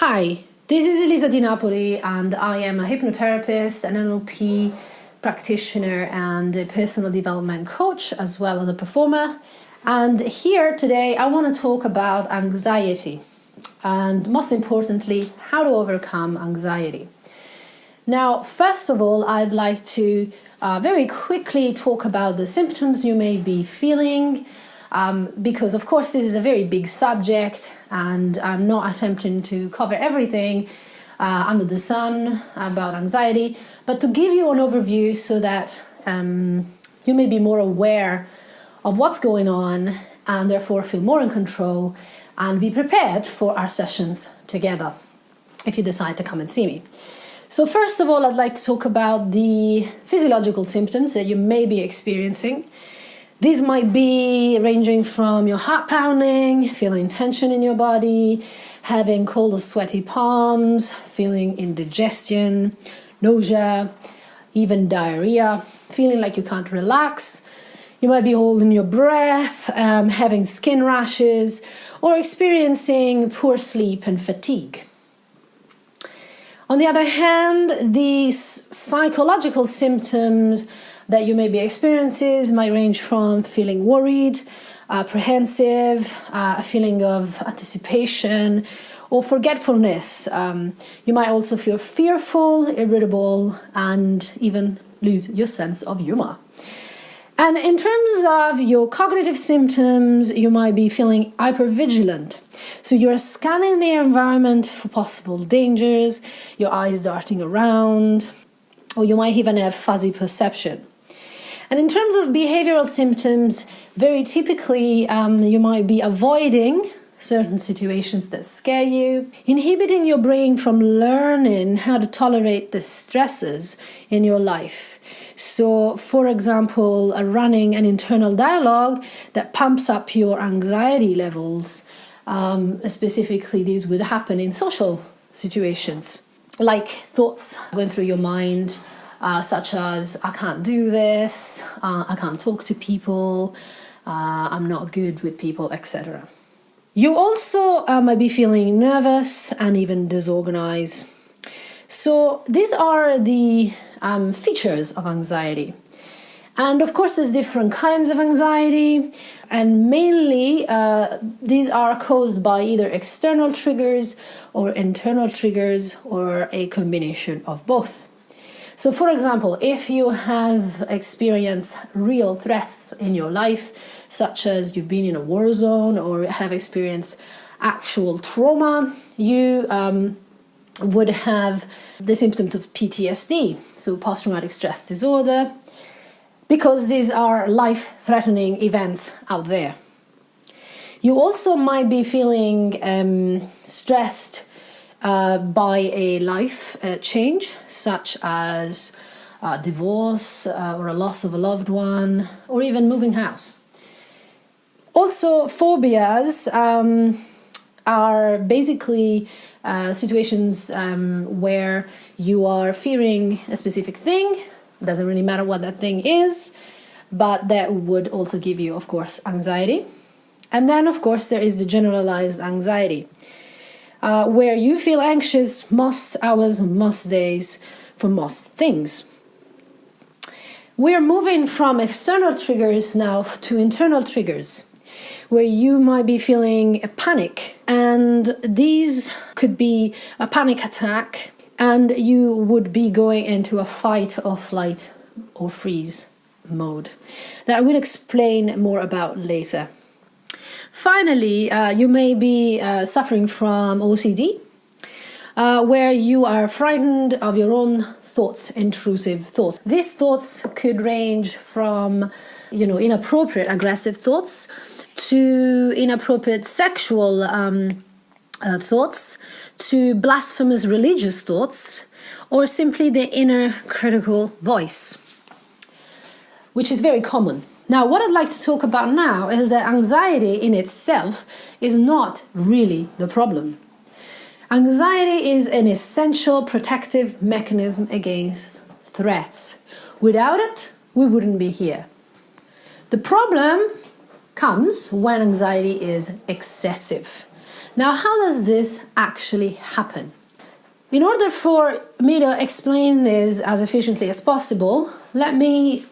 Hi, this is Elisa Di Napoli, and I am a hypnotherapist, an NLP practitioner, and a personal development coach, as well as a performer. And here today, I want to talk about anxiety, and most importantly, how to overcome anxiety. Now, first of all, I'd like to very quickly talk about the symptoms you may be feeling, because of course this is a very big subject and I'm not attempting to cover everything under the sun about anxiety, but to give you an overview so that you may be more aware of what's going on and therefore feel more in control and be prepared for our sessions together if you decide to come and see me. So first of all, I'd like to talk about the physiological symptoms that you may be experiencing. These might be ranging from your heart pounding, feeling tension in your body, having cold or sweaty palms, feeling indigestion, nausea, even diarrhea, feeling like you can't relax. You might be holding your breath, having skin rashes, or experiencing poor sleep and fatigue. On the other hand, these psychological symptoms that you may be experiencing might range from feeling worried, apprehensive, a feeling of anticipation, or forgetfulness. You might also feel fearful, irritable, and even lose your sense of humor. And in terms of your cognitive symptoms, you might be feeling hypervigilant. So you're scanning the environment for possible dangers, your eyes darting around, or you might even have fuzzy perception. And in terms of behavioral symptoms, very typically you might be avoiding certain situations that scare you, inhibiting your brain from learning how to tolerate the stresses in your life. So, for example, running an internal dialogue that pumps up your anxiety levels. Specifically, these would happen in social situations, like thoughts going through your mind, such as, I can't do this, I can't talk to people, I'm not good with people, etc. You also might be feeling nervous and even disorganized. So these are the features of anxiety. And of course, there's different kinds of anxiety, and mainly these are caused by either external triggers or internal triggers or a combination of both. So for example, if you have experienced real threats in your life, such as you've been in a war zone or have experienced actual trauma, you would have the symptoms of PTSD, so post-traumatic stress disorder, because these are life-threatening events out there. You also might be feeling stressed by a life change, such as divorce or a loss of a loved one, or even moving house. Also, phobias are basically situations where you are fearing a specific thing. Doesn't really matter what that thing is, but that would also give you, of course, anxiety. And then, of course, there is the generalized anxiety, where you feel anxious most hours, most days, for most things. We're moving from external triggers now to internal triggers, where you might be feeling a panic, and these could be a panic attack, and you would be going into a fight or flight or freeze mode that I will explain more about later. Finally, you may be suffering from OCD, where you are frightened of your own thoughts, intrusive thoughts. These thoughts could range from, inappropriate aggressive thoughts to inappropriate sexual thoughts, to blasphemous religious thoughts, or simply the inner critical voice, which is very common. Now, what I'd like to talk about now is that anxiety in itself is not really the problem. Anxiety is an essential protective mechanism against threats. Without it, we wouldn't be here. The problem comes when anxiety is excessive. Now, how does this actually happen? In order for me to explain this as efficiently as possible, let me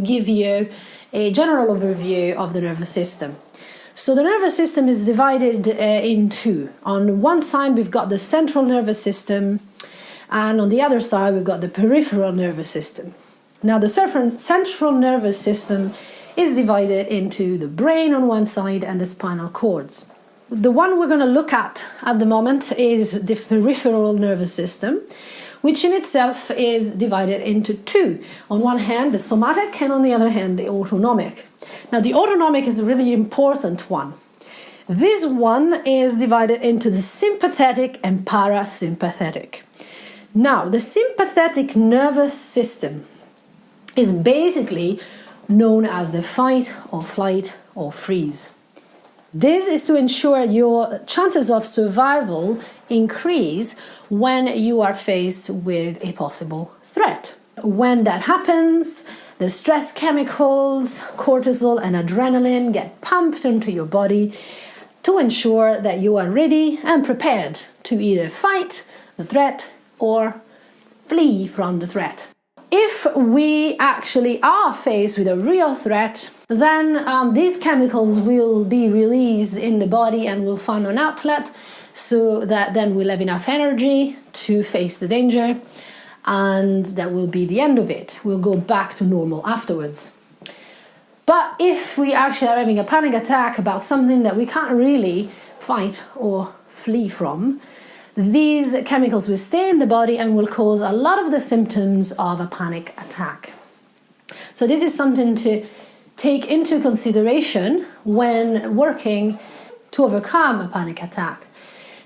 give you a general overview of the nervous system. So the nervous system is divided in two. On one side, we've got the central nervous system, and on the other side, we've got the peripheral nervous system. Now, the central nervous system is divided into the brain on one side and the spinal cords. The one we're going to look at the moment is the peripheral nervous system, which in itself is divided into two. On one hand, the somatic, and on the other hand, the autonomic. Now, the autonomic is a really important one. This one is divided into the sympathetic and parasympathetic. Now, the sympathetic nervous system is basically known as the fight or flight or freeze. This is to ensure your chances of survival increase when you are faced with a possible threat. When that happens, the stress chemicals, cortisol and adrenaline get pumped into your body to ensure that you are ready and prepared to either fight the threat or flee from the threat. If we actually are faced with a real threat, then these chemicals will be released in the body and will find an outlet, so that then we'll have enough energy to face the danger, and that will be the end of it. We'll go back to normal afterwards. But if we actually are having a panic attack about something that we can't really fight or flee from, these chemicals will stay in the body and will cause a lot of the symptoms of a panic attack. So this is something to take into consideration when working to overcome a panic attack.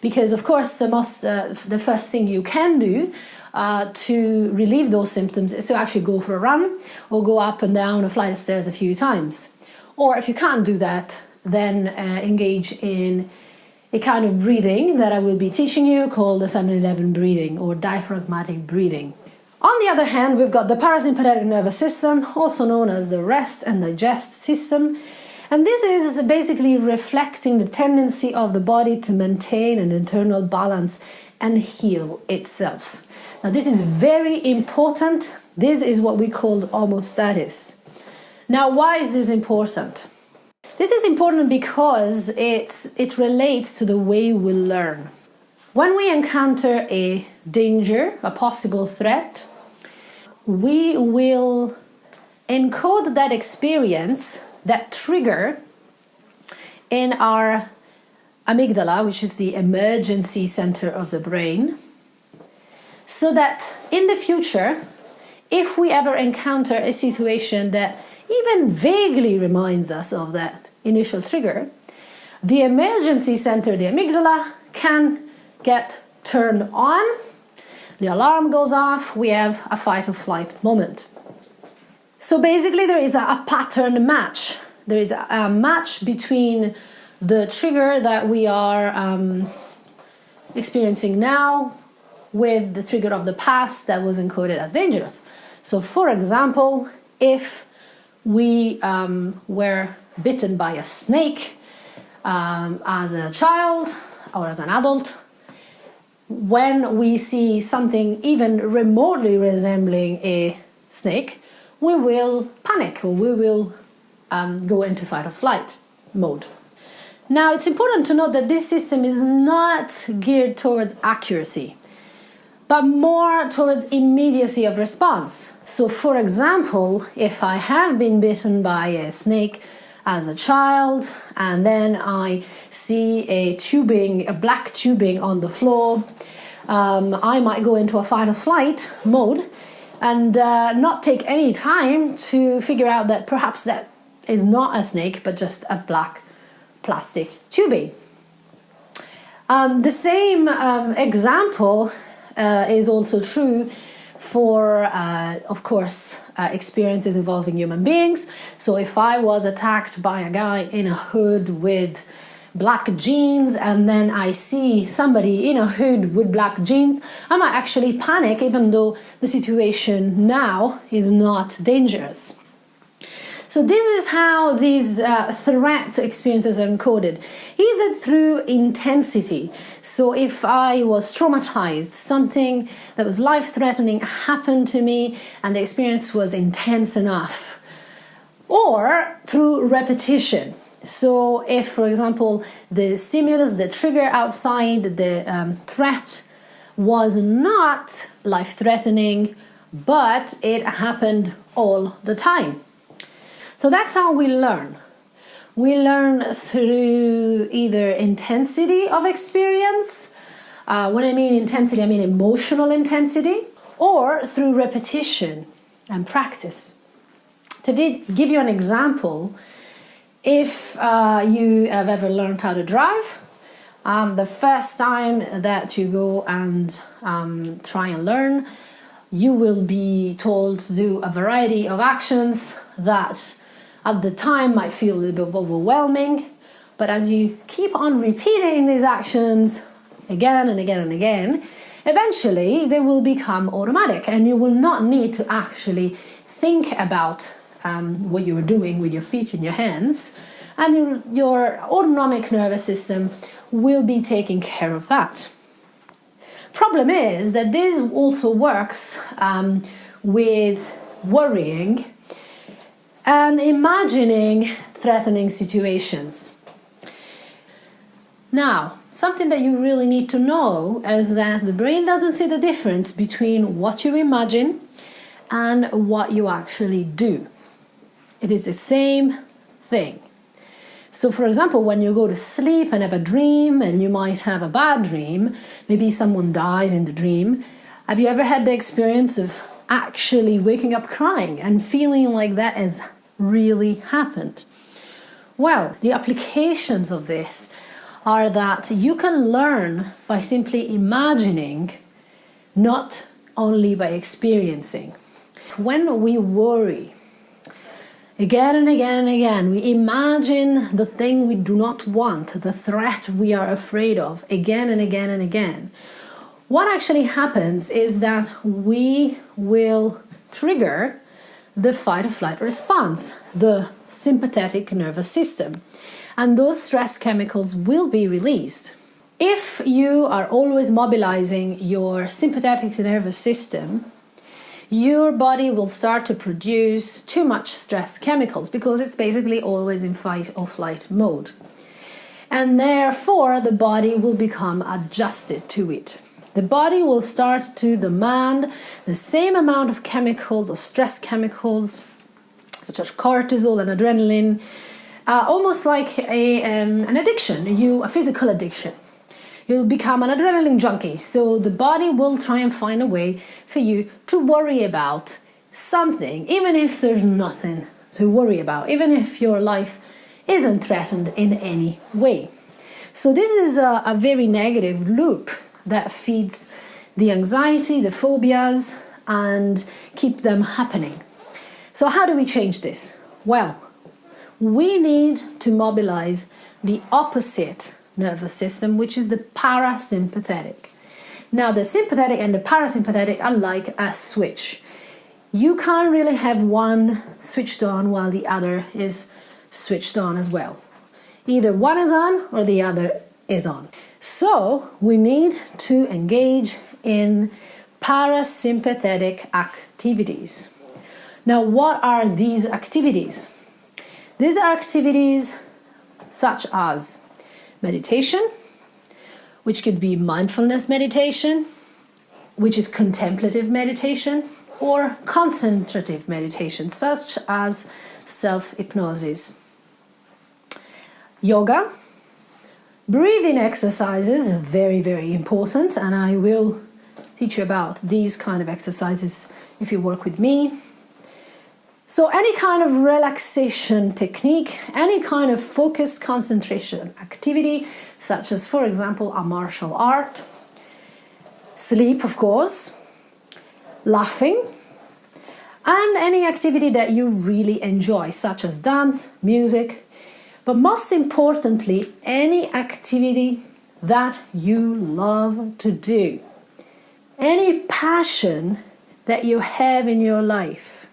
Because of course the first thing you can do to relieve those symptoms is to actually go for a run or go up and down a flight of stairs a few times. Or if you can't do that, then engage in a kind of breathing that I will be teaching you called the 7-11 breathing or diaphragmatic breathing. On the other hand, we've got the parasympathetic nervous system, also known as the rest and digest system. And this is basically reflecting the tendency of the body to maintain an internal balance and heal itself. Now, this is very important. This is what we call homeostasis. Now, why is this important? This is important because it relates to the way we learn. When we encounter a danger, a possible threat, we will encode that experience, that trigger, in our amygdala, which is the emergency center of the brain, so that in the future, if we ever encounter a situation that even vaguely reminds us of that initial trigger, the emergency center, the amygdala, can get turned on, the alarm goes off, we have a fight or flight moment. So basically there is a pattern match. There is a match between the trigger that we are experiencing now with the trigger of the past that was encoded as dangerous. So for example, if we were bitten by a snake as a child or as an adult, when we see something even remotely resembling a snake, we will panic or we will go into fight or flight mode. Now, it's important to note that this system is not geared towards accuracy, but more towards immediacy of response. So, for example, if I have been bitten by a snake as a child, and then I see a black tubing on the floor, I might go into a fight or flight mode and not take any time to figure out that perhaps that is not a snake, but just a black plastic tubing. The same example is also true for, of course, experiences involving human beings. So if I was attacked by a guy in a hood with black jeans, and then I see somebody in a hood with black jeans, I might actually panic, even though the situation now is not dangerous. So So this is how these threat experiences are encoded, either through intensity. So if I was traumatized, something that was life-threatening happened to me and the experience was intense enough, or through repetition. So if, for example, the stimulus, the trigger outside, the threat was not life-threatening, but it happened all the time. So that's how we learn. We learn through either intensity of experience, when I mean intensity, I mean emotional intensity, or through repetition and practice. To give you an example, if you have ever learned how to drive, the first time that you go and try and learn, you will be told to do a variety of actions that at the time might feel a little bit overwhelming, but as you keep on repeating these actions again and again and again, eventually they will become automatic and you will not need to actually think about what you're doing with your feet and your hands, and your autonomic nervous system will be taking care of that. Problem is that this also works with worrying and imagining threatening situations. Now, something that you really need to know is that the brain doesn't see the difference between what you imagine and what you actually do. It is the same thing. So, for example, when you go to sleep and have a dream, and you might have a bad dream, maybe someone dies in the dream, have you ever had the experience of actually waking up crying and feeling like that has really happened? Well, the applications of this are that you can learn by simply imagining, not only by experiencing. When we worry, again and again and again, we imagine the thing we do not want, the threat we are afraid of, again and again and again. What actually happens is that we will trigger the fight or flight response, the sympathetic nervous system, and those stress chemicals will be released. If you are always mobilizing your sympathetic nervous system, your body will start to produce too much stress chemicals because it's basically always in fight or flight mode. And therefore, the body will become adjusted to it. The body will start to demand the same amount of chemicals or stress chemicals, such as cortisol and adrenaline, almost like an addiction, a physical addiction. You'll become an adrenaline junkie. So the body will try and find a way for you to worry about something, even if there's nothing to worry about, even if your life isn't threatened in any way. So this is a very negative loop that feeds the anxiety, the phobias, and keep them happening. So how do we change this? Well, we need to mobilize the opposite nervous system, which is the parasympathetic. Now, the sympathetic and the parasympathetic are like a switch. You can't really have one switched on while the other is switched on as well. Either one is on or the other is on. So we need to engage in parasympathetic activities. Now, what are these activities? These are activities such as meditation, which could be mindfulness meditation, which is contemplative meditation, or concentrative meditation, such as self-hypnosis. Yoga, breathing exercises, very, very important, and I will teach you about these kind of exercises if you work with me. So any kind of relaxation technique, any kind of focused concentration activity, such as, for example, a martial art, sleep, of course, laughing, and any activity that you really enjoy, such as dance, music, but most importantly, any activity that you love to do, any passion that you have in your life.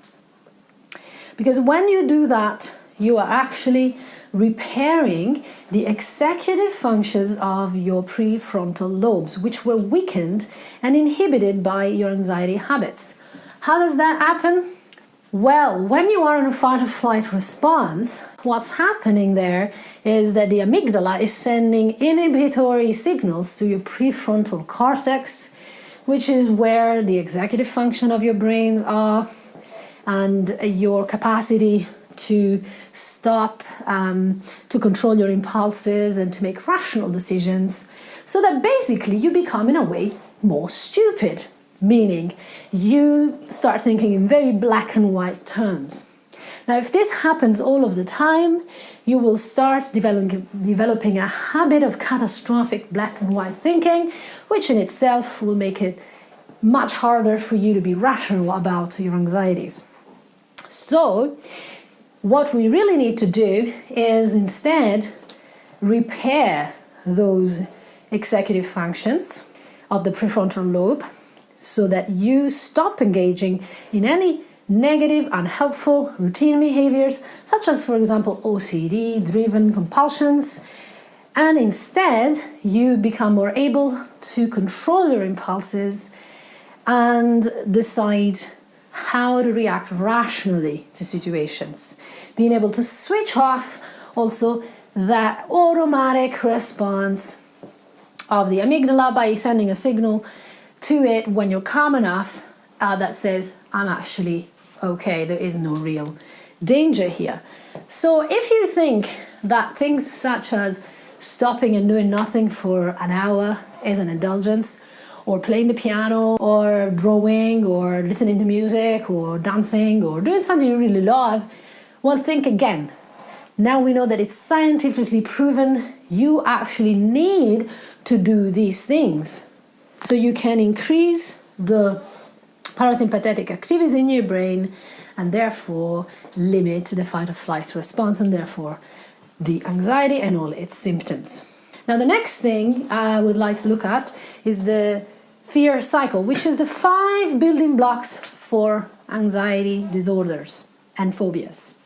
Because when you do that, you are actually repairing the executive functions of your prefrontal lobes, which were weakened and inhibited by your anxiety habits. How does that happen? Well, when you are in a fight or flight response, what's happening there is that the amygdala is sending inhibitory signals to your prefrontal cortex, which is where the executive function of your brains are, and your capacity to stop, to control your impulses and to make rational decisions, so that basically you become, in a way, more stupid, meaning you start thinking in very black and white terms. Now, if this happens all of the time, you will start developing a habit of catastrophic black and white thinking, which in itself will make it much harder for you to be rational about your anxieties. So, what we really need to do is instead repair those executive functions of the prefrontal lobe so that you stop engaging in any negative, unhelpful routine behaviors, such as, for example, OCD-driven compulsions, and instead you become more able to control your impulses and decide how to react rationally to situations. Being able to switch off also that automatic response of the amygdala by sending a signal to it when you're calm enough that says, I'm actually okay, there is no real danger here. So if you think that things such as stopping and doing nothing for an hour is an indulgence, or playing the piano, or drawing, or listening to music, or dancing, or doing something you really love, well, think again. Now we know that it's scientifically proven you actually need to do these things. So you can increase the parasympathetic activities in your brain and therefore limit the fight or flight response and therefore the anxiety and all its symptoms. Now the next thing I would like to look at is the fear cycle, which is the 5 building blocks for anxiety disorders and phobias.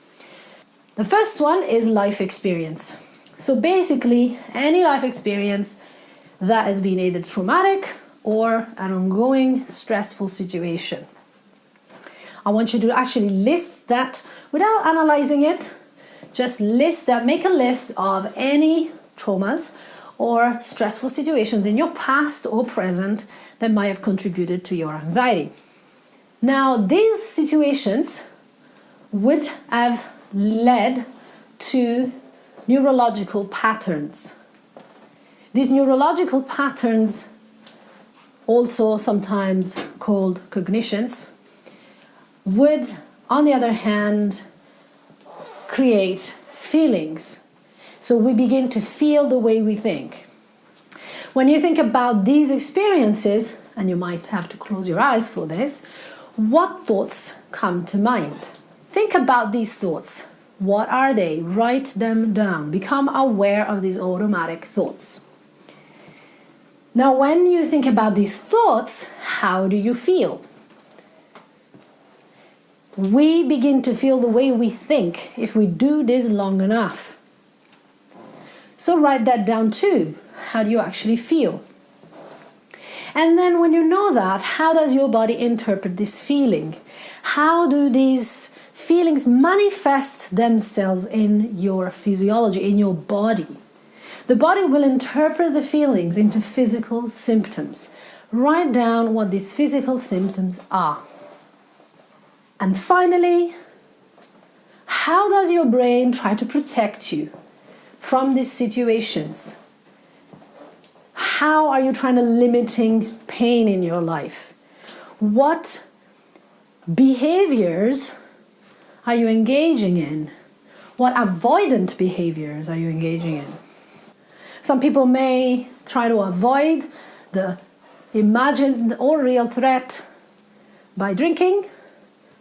The first one is life experience. So basically any life experience that has been either traumatic or an ongoing stressful situation. I want you to actually list that without analyzing it. Just list that, make a list of any traumas or stressful situations in your past or present that might have contributed to your anxiety. Now, these situations would have led to neurological patterns. These neurological patterns, also sometimes called cognitions, would, on the other hand, create feelings. So we begin to feel the way we think. When you think about these experiences, and you might have to close your eyes for this, what thoughts come to mind? Think about these thoughts. What are they? Write them down. Become aware of these automatic thoughts. Now, when you think about these thoughts, how do you feel? We begin to feel the way we think if we do this long enough. So write that down too. How do you actually feel? And then when you know that, how does your body interpret this feeling? How do these feelings manifest themselves in your physiology, in your body? The body will interpret the feelings into physical symptoms. Write down what these physical symptoms are. And finally, how does your brain try to protect you from these situations? How are you trying to limiting pain in your life? What behaviors are you engaging in? What avoidant behaviors are you engaging in? Some people may try to avoid the imagined or real threat by drinking,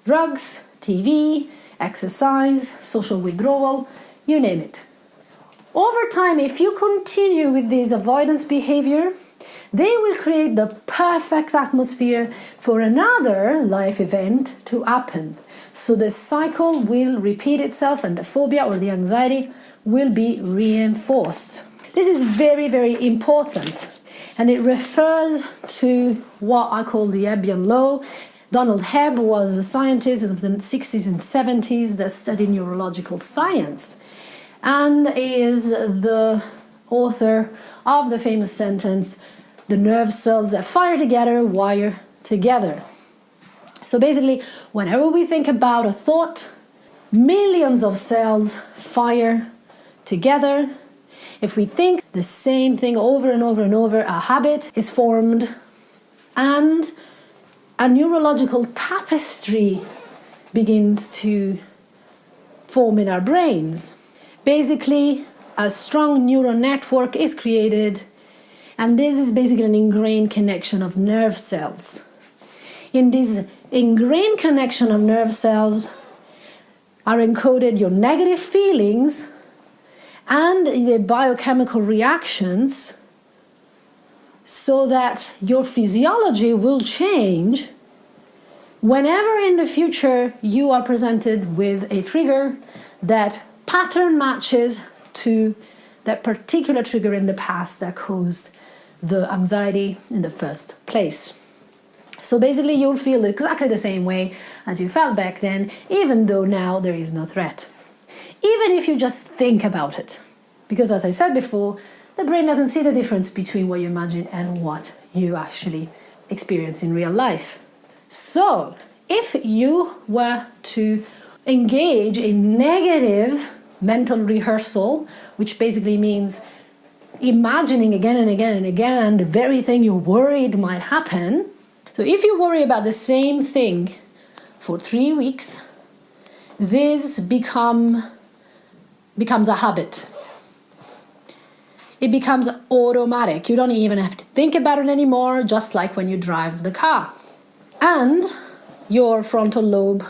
drugs, TV, exercise, social withdrawal, you name it. Over time, if you continue with this avoidance behavior, they will create the perfect atmosphere for another life event to happen. So the cycle will repeat itself and the phobia or the anxiety will be reinforced. This is very, very important, and it refers to what I call the Erbium law. Donald Hebb was a scientist of the 60s and 70s that studied neurological science and is the author of the famous sentence, "The nerve cells that fire together wire together." So basically, whenever we think about a thought, millions of cells fire together. If we think the same thing over and over and over, a habit is formed and a neurological tapestry begins to form in our brains. Basically, a strong neural network is created, and this is basically an ingrained connection of nerve cells. In this ingrained connection of nerve cells are encoded your negative feelings and the biochemical reactions, so that your physiology will change whenever in the future you are presented with a trigger that pattern matches to that particular trigger in the past that caused the anxiety in the first place. So basically you'll feel exactly the same way as you felt back then, even though now there is no threat. Even if you just think about it. Because as I said before, the brain doesn't see the difference between what you imagine and what you actually experience in real life. So, if you were to engage in negative mental rehearsal, which basically means imagining again and again and again the very thing you're worried might happen. So if you worry about the same thing for 3 weeks, this becomes a habit. It becomes automatic. You don't even have to think about it anymore, just like when you drive the car. And your frontal lobe,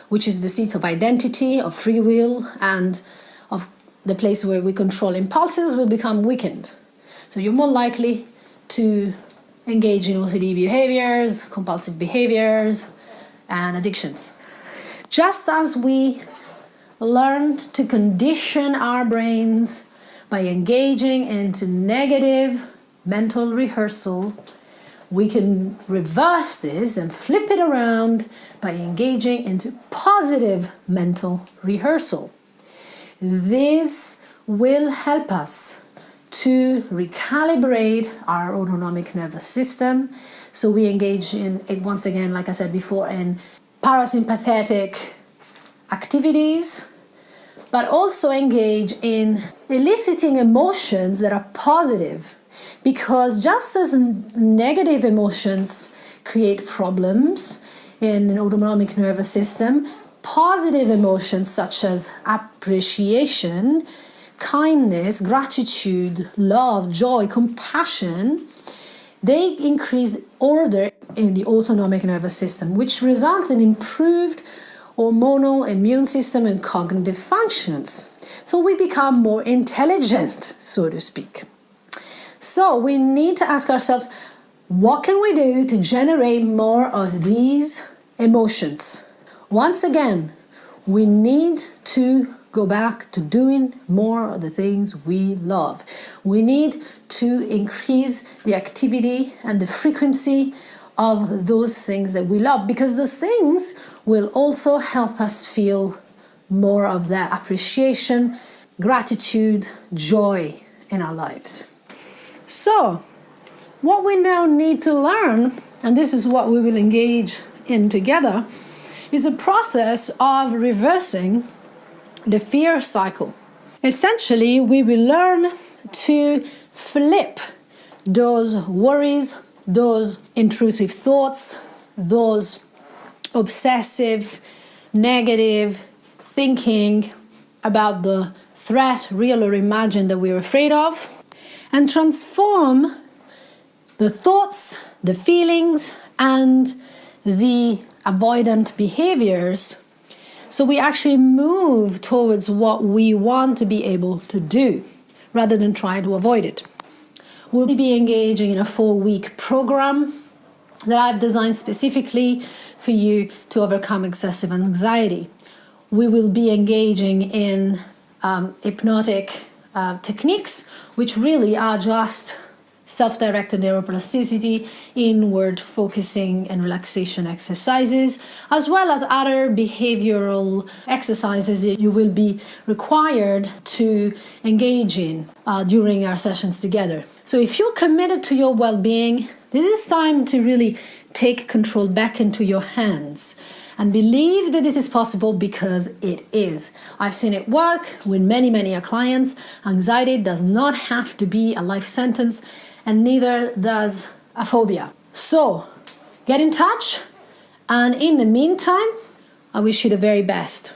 which is the seat of identity, of free will, and of the place where we control impulses, will become weakened. So you're more likely to engage in OCD behaviors, compulsive behaviors, and addictions. Just as we learned to condition our brains by engaging into negative mental rehearsal, we can reverse this and flip it around by engaging into positive mental rehearsal. This will help us to recalibrate our autonomic nervous system. So we engage in, once again, like I said before, in parasympathetic activities, but also engage in eliciting emotions that are positive. Because just as negative emotions create problems in an autonomic nervous system, positive emotions such as appreciation, kindness, gratitude, love, joy, compassion, they increase order in the autonomic nervous system, which result in improved hormonal, immune system, and cognitive functions. So we become more intelligent, so to speak. So we need to ask ourselves, what can we do to generate more of these emotions? Once again, we need to go back to doing more of the things we love. We need to increase the activity and the frequency of those things that we love, because those things will also help us feel more of that appreciation, gratitude, joy in our lives. So, what we now need to learn, and this is what we will engage in together, is a process of reversing the fear cycle. Essentially, we will learn to flip those worries, those intrusive thoughts, those obsessive, negative thinking about the threat, real or imagined, that we're afraid of, and transform the thoughts, the feelings, and the avoidant behaviors so we actually move towards what we want to be able to do rather than try to avoid it. We'll be engaging in a 4-week program that I've designed specifically for you to overcome excessive anxiety. We will be engaging in hypnotic techniques, which really are just self-directed neuroplasticity, inward focusing and relaxation exercises, as well as other behavioral exercises that you will be required to engage in during our sessions together. So if you're committed to your well-being, this is time to really take control back into your hands and believe that this is possible, because it is. I've seen it work with many clients. Anxiety does not have to be a life sentence, and neither does a phobia. So get in touch, and in the meantime, I wish you the very best.